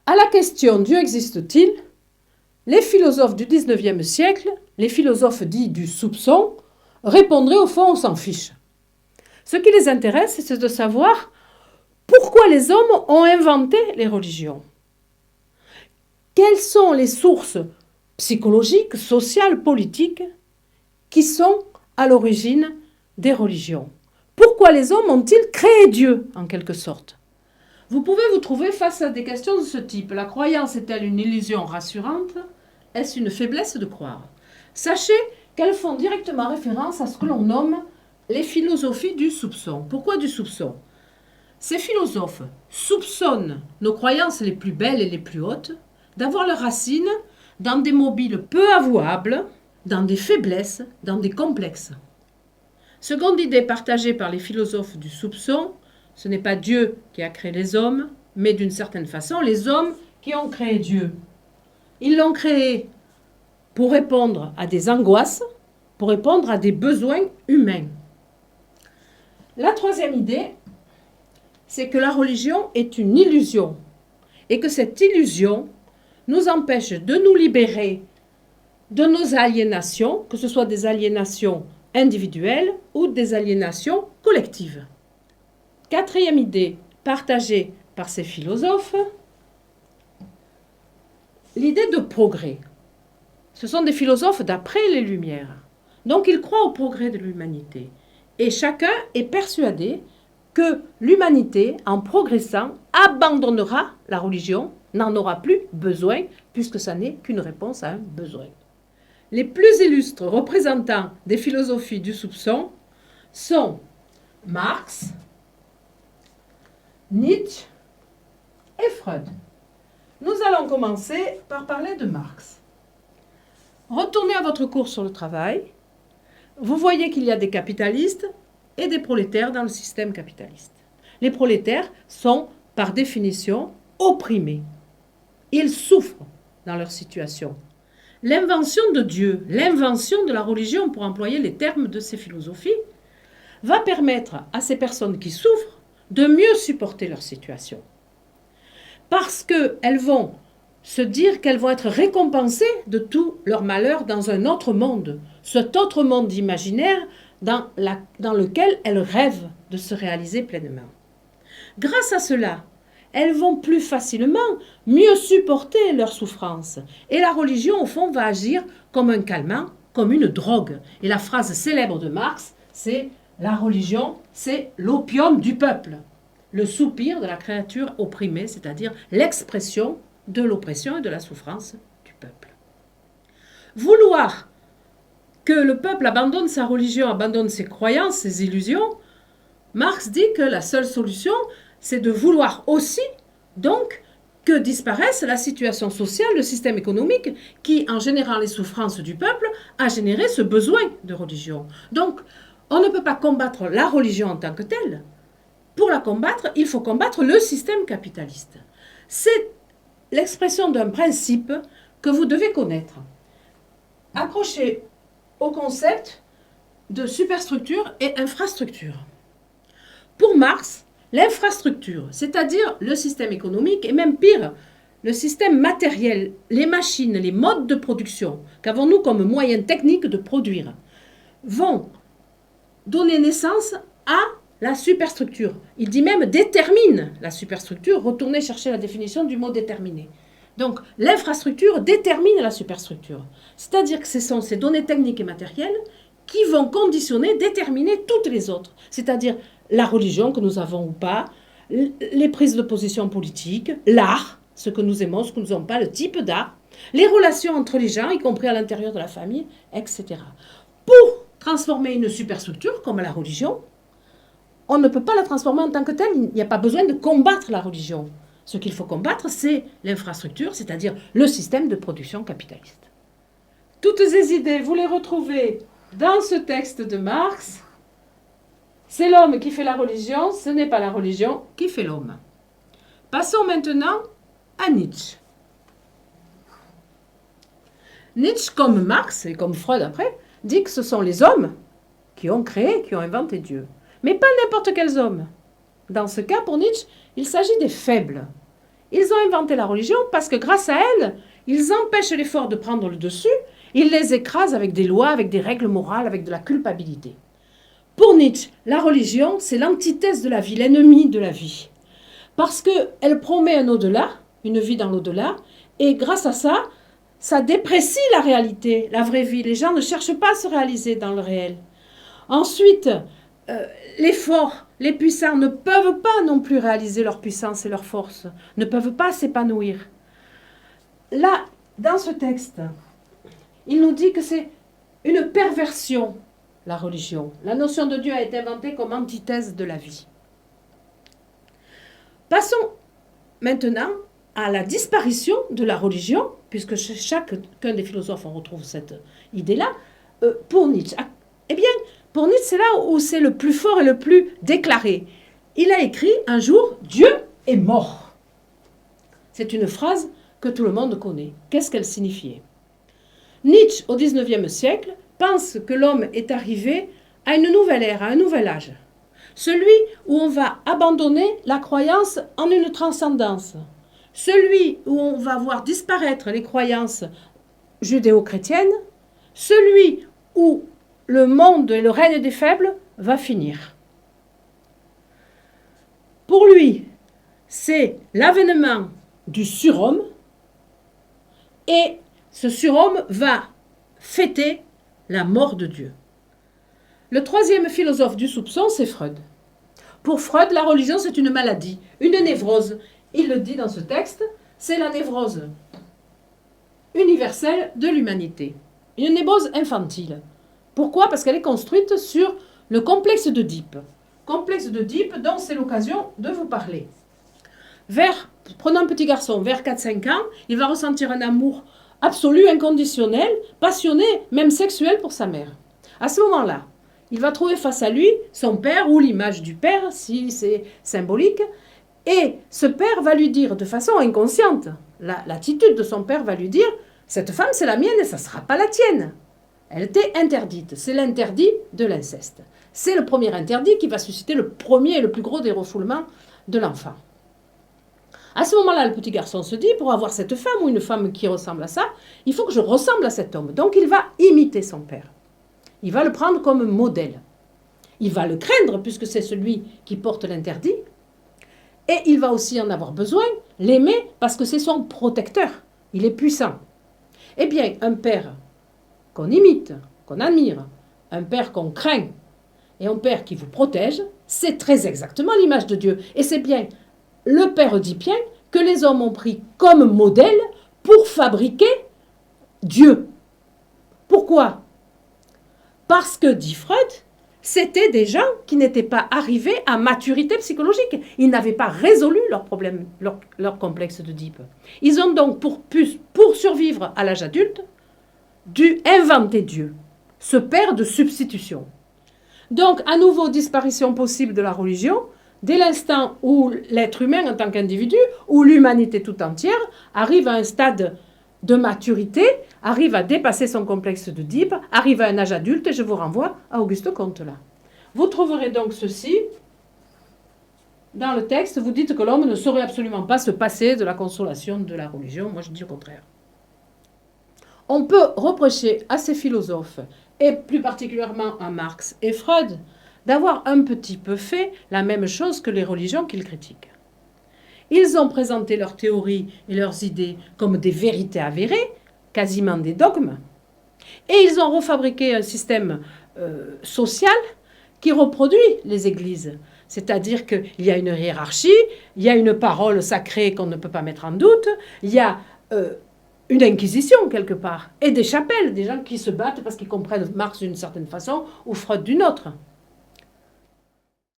À la question « Dieu existe-t-il ?», les philosophes du XIXe siècle, les philosophes dits du soupçon, répondraient au fond « on s'en fiche ». Ce qui les intéresse, c'est de savoir pourquoi les hommes ont inventé les religions. Quelles sont les sources psychologiques, sociales, politiques qui sont à l'origine des religions? Pourquoi les hommes ont-ils créé Dieu, en quelque sorte? Vous pouvez vous trouver face à des questions de ce type. La croyance est-elle une illusion rassurante? Est-ce une faiblesse de croire? Sachez qu'elles font directement référence à ce que l'on nomme les philosophies du soupçon. Pourquoi du soupçon? Ces philosophes soupçonnent nos croyances les plus belles et les plus hautes d'avoir leurs racines dans des mobiles peu avouables, dans des faiblesses, dans des complexes. Seconde idée partagée par les philosophes du soupçon, ce n'est pas Dieu qui a créé les hommes, mais d'une certaine façon, les hommes qui ont créé Dieu. Ils l'ont créé pour répondre à des angoisses, pour répondre à des besoins humains. La troisième idée, c'est que la religion est une illusion et que cette illusion nous empêche de nous libérer de nos aliénations, que ce soit des aliénations individuelles ou des aliénations collectives. Quatrième idée partagée par ces philosophes, l'idée de progrès. Ce sont des philosophes d'après les Lumières. Donc ils croient au progrès de l'humanité. Et chacun est persuadé que l'humanité, en progressant, abandonnera la religion, n'en aura plus besoin, puisque ça n'est qu'une réponse à un besoin. Les plus illustres représentants des philosophies du soupçon sont Marx, Nietzsche et Freud. Nous allons commencer par parler de Marx. Retournez à votre cours sur le travail. Vous voyez qu'il y a des capitalistes et des prolétaires dans le système capitaliste. Les prolétaires sont, par définition, opprimés. Ils souffrent dans leur situation. L'invention de Dieu, l'invention de la religion, pour employer les termes de ces philosophies, va permettre à ces personnes qui souffrent de mieux supporter leur situation. Parce qu'elles vont se dire qu'elles vont être récompensées de tout leur malheur dans un autre monde, cet autre monde imaginaire dans lequel elles rêvent de se réaliser pleinement. Grâce à cela, elles vont plus facilement mieux supporter leur souffrance. Et la religion, au fond, va agir comme un calmant, comme une drogue. Et la phrase célèbre de Marx, c'est « la religion, c'est l'opium du peuple ». Le soupir de la créature opprimée, c'est-à-dire l'expression de l'oppression et de la souffrance du peuple. Vouloir que le peuple abandonne sa religion, abandonne ses croyances, ses illusions, Marx dit que la seule solution, c'est de vouloir aussi, donc, que disparaisse la situation sociale, le système économique, qui, en générant les souffrances du peuple, a généré ce besoin de religion. Donc, on ne peut pas combattre la religion en tant que telle. Pour la combattre, il faut combattre le système capitaliste. C'est l'expression d'un principe que vous devez connaître. Accrochez au concept de superstructure et infrastructure. Pour Marx, l'infrastructure, c'est-à-dire le système économique, et même pire, le système matériel, les machines, les modes de production qu'avons-nous comme moyen technique de produire, vont donner naissance à la superstructure. Il dit même détermine la superstructure. Retournez chercher la définition du mot déterminer. Donc, l'infrastructure détermine la superstructure. C'est-à-dire que ce sont ces données techniques et matérielles qui vont conditionner, déterminer toutes les autres. C'est-à-dire la religion que nous avons ou pas, les prises de position politiques, l'art, ce que nous aimons, ce que nous n'aimons pas, le type d'art, les relations entre les gens, y compris à l'intérieur de la famille, etc. Pour transformer une superstructure comme la religion, on ne peut pas la transformer en tant que telle. Il n'y a pas besoin de combattre la religion. Ce qu'il faut combattre, c'est l'infrastructure, c'est-à-dire le système de production capitaliste. Toutes ces idées, vous les retrouvez dans ce texte de Marx. C'est l'homme qui fait la religion, ce n'est pas la religion qui fait l'homme. Passons maintenant à Nietzsche. Nietzsche, comme Marx et comme Freud après, dit que ce sont les hommes qui ont créé, qui ont inventé Dieu. Mais pas n'importe quels hommes. Dans ce cas, pour Nietzsche, il s'agit des faibles. Ils ont inventé la religion parce que grâce à elle, ils empêchent l'effort de prendre le dessus, ils les écrasent avec des lois, avec des règles morales, avec de la culpabilité. Pour Nietzsche, la religion, c'est l'antithèse de la vie, l'ennemi de la vie. Parce qu'elle promet un au-delà, une vie dans l'au-delà, et grâce à ça, ça déprécie la réalité, la vraie vie. Les gens ne cherchent pas à se réaliser dans le réel. Ensuite, les forts, les puissants ne peuvent pas non plus réaliser leur puissance et leur force, ne peuvent pas s'épanouir. Là, dans ce texte, il nous dit que c'est une perversion, la religion. La notion de Dieu a été inventée comme antithèse de la vie. Passons maintenant à la disparition de la religion, puisque chez chacun des philosophes, on retrouve cette idée-là, pour Nietzsche. Eh bien, pour Nietzsche, c'est là où c'est le plus fort et le plus déclaré. Il a écrit un jour « Dieu est mort ». C'est une phrase que tout le monde connaît. Qu'est-ce qu'elle signifiait? Nietzsche, au XIXe siècle, pense que l'homme est arrivé à une nouvelle ère, à un nouvel âge. Celui où on va abandonner la croyance en une transcendance. Celui où on va voir disparaître les croyances judéo-chrétiennes. Celui où le monde et le règne des faibles va finir. Pour lui, c'est l'avènement du surhomme et ce surhomme va fêter la mort de Dieu. Le troisième philosophe du soupçon, c'est Freud. Pour Freud, la religion, c'est une maladie, une névrose. Il le dit dans ce texte, c'est la névrose universelle de l'humanité. Une névrose infantile. Pourquoi? Parce qu'elle est construite sur le complexe d'Oedipe. Complexe d'Oedipe dont c'est l'occasion de vous parler. Prenons un petit garçon, vers 4-5 ans, il va ressentir un amour absolu, inconditionnel, passionné, même sexuel pour sa mère. À ce moment-là, il va trouver face à lui son père ou l'image du père, si c'est symbolique, et ce père va lui dire de façon inconsciente, l'attitude de son père va lui dire « Cette femme, c'est la mienne et ça ne sera pas la tienne ». Elle t'est interdite, c'est l'interdit de l'inceste. C'est le premier interdit qui va susciter le premier et le plus gros des refoulements de l'enfant. À ce moment-là, le petit garçon se dit, pour avoir cette femme ou une femme qui ressemble à ça, il faut que je ressemble à cet homme. Donc il va imiter son père. Il va le prendre comme modèle. Il va le craindre puisque c'est celui qui porte l'interdit. Et il va aussi en avoir besoin, l'aimer parce que c'est son protecteur. Il est puissant. Eh bien, un père qu'on imite, qu'on admire, un père qu'on craint et un père qui vous protège, c'est très exactement l'image de Dieu. Et c'est bien le père oedipien que les hommes ont pris comme modèle pour fabriquer Dieu. Pourquoi? Parce que, dit Freud, c'était des gens qui n'étaient pas arrivés à maturité psychologique. Ils n'avaient pas résolu leurs problèmes, leur complexe d'Oedipe. Ils ont donc, pour survivre à l'âge adulte, dû inventer Dieu, ce père de substitution. Donc, à nouveau, disparition possible de la religion, dès l'instant où l'être humain en tant qu'individu, ou l'humanité tout entière, arrive à un stade de maturité, arrive à dépasser son complexe d'Oedipe, arrive à un âge adulte, et je vous renvoie à Auguste Comte là. Vous trouverez donc ceci dans le texte. Vous dites que l'homme ne saurait absolument pas se passer de la consolation de la religion. Moi, je dis au contraire. On peut reprocher à ces philosophes, et plus particulièrement à Marx et Freud, d'avoir un petit peu fait la même chose que les religions qu'ils critiquent. Ils ont présenté leurs théories et leurs idées comme des vérités avérées, quasiment des dogmes, et ils ont refabriqué un système social qui reproduit les églises. C'est-à-dire qu'il y a une hiérarchie, il y a une parole sacrée qu'on ne peut pas mettre en doute, il y a une inquisition quelque part, et des chapelles, des gens qui se battent parce qu'ils comprennent Marx d'une certaine façon ou Freud d'une autre.